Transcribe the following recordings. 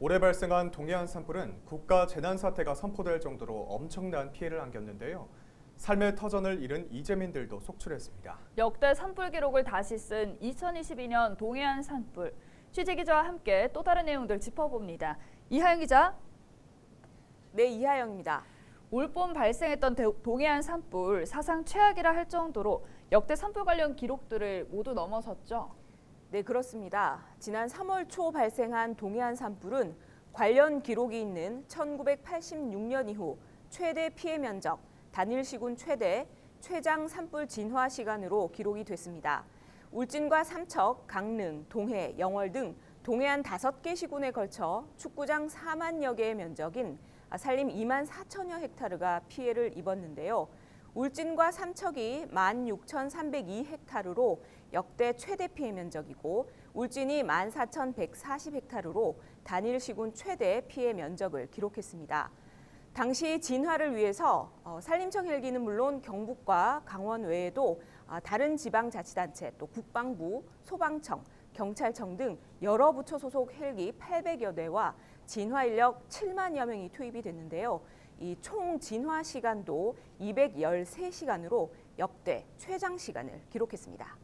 올해 발생한 동해안 산불은 국가 재난사태가 선포될 정도로 엄청난 피해를 안겼는데요. 삶의 터전을 잃은 이재민들도 속출했습니다. 역대 산불 기록을 다시 쓴 2022년 동해안 산불. 취재 기자와 함께 또 다른 내용들 짚어봅니다. 이하영 기자. 네, 이하영입니다. 올 봄 발생했던 동해안 산불 사상 최악이라 할 정도로 역대 산불 관련 기록들을 모두 넘어섰죠. 네, 그렇습니다. 지난 3월 초 발생한 동해안 산불은 관련 기록이 있는 1986년 이후 최대 피해 면적, 단일 시군 최대, 최장 산불 진화 시간으로 기록이 됐습니다. 울진과 삼척, 강릉, 동해, 영월 등 동해안 5개 시군에 걸쳐 축구장 4만여 개의 면적인 산림 2만 4천여 헥타르가 피해를 입었는데요. 울진과 삼척이 16,302헥타르로 역대 최대 피해 면적이고 울진이 14,140헥타르로 단일 시군 최대 피해 면적을 기록했습니다. 당시 진화를 위해서 산림청 헬기는 물론 경북과 강원 외에도 다른 지방자치단체, 또 국방부, 소방청, 경찰청 등 여러 부처 소속 헬기 800여 대와 진화 인력 7만여 명이 투입이 됐는데요. 이 총 진화 시간도 213시간으로 역대 최장 시간을 기록했습니다.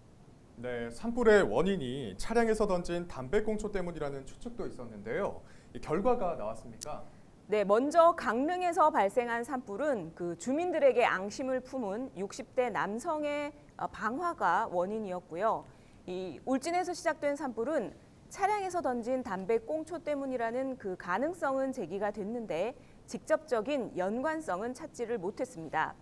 네, 산불의 원인이 차량에서 던진 담배꽁초 때문이라는 추측도 있었는데요. 이 결과가 나왔습니까? 네, 먼저 강릉에서 발생한 산불은 그 주민들에게 앙심을 품은 60대 남성의 방화가 원인이었고요. 이 울진에서 시작된 산불은 차량에서 던진 담배꽁초 때문이라는 그 가능성은 제기가 됐는데 직접적인 연관성은 찾지를 못했습니다.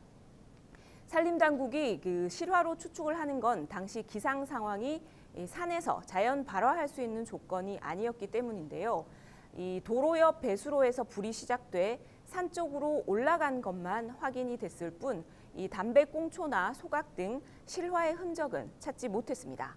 산림당국이 그 실화로 추측을 하는 건 당시 기상 상황이 산에서 자연 발화할 수 있는 조건이 아니었기 때문인데요. 이 도로 옆 배수로에서 불이 시작돼 산 쪽으로 올라간 것만 확인이 됐을 뿐 이 담배꽁초나 소각 등 실화의 흔적은 찾지 못했습니다.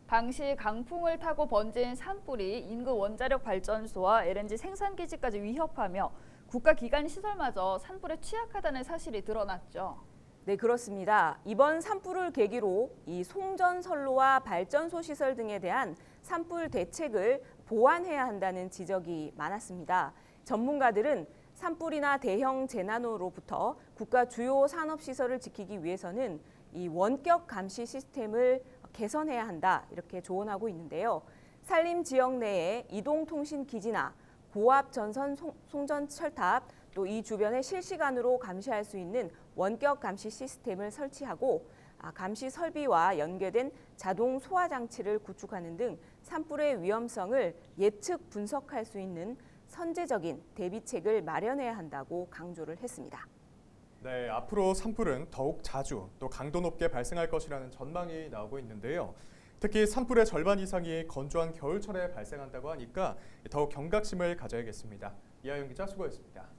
당시 강풍을 타고 번진 산불이 인근 원자력 발전소와 LNG 생산기지까지 위협하며 국가기관 시설마저 산불에 취약하다는 사실이 드러났죠. 네, 그렇습니다. 이번 산불을 계기로 이 송전선로와 발전소 시설 등에 대한 산불 대책을 보완해야 한다는 지적이 많았습니다. 전문가들은 산불이나 대형 재난으로부터 국가 주요 산업시설을 지키기 위해서는 이 원격 감시 시스템을 개선해야 한다 이렇게 조언하고 있는데요. 산림 지역 내에 이동통신기지나 고압 전선 송전철탑 또 이 주변에 실시간으로 감시할 수 있는 원격 감시 시스템을 설치하고 감시 설비와 연계된 자동 소화 장치를 구축하는 등 산불의 위험성을 예측 분석할 수 있는 선제적인 대비책을 마련해야 한다고 강조를 했습니다. 네, 앞으로 산불은 더욱 자주 또 강도 높게 발생할 것이라는 전망이 나오고 있는데요. 특히 산불의 절반 이상이 건조한 겨울철에 발생한다고 하니까 더욱 경각심을 가져야겠습니다. 이하영 기자 수고했습니다.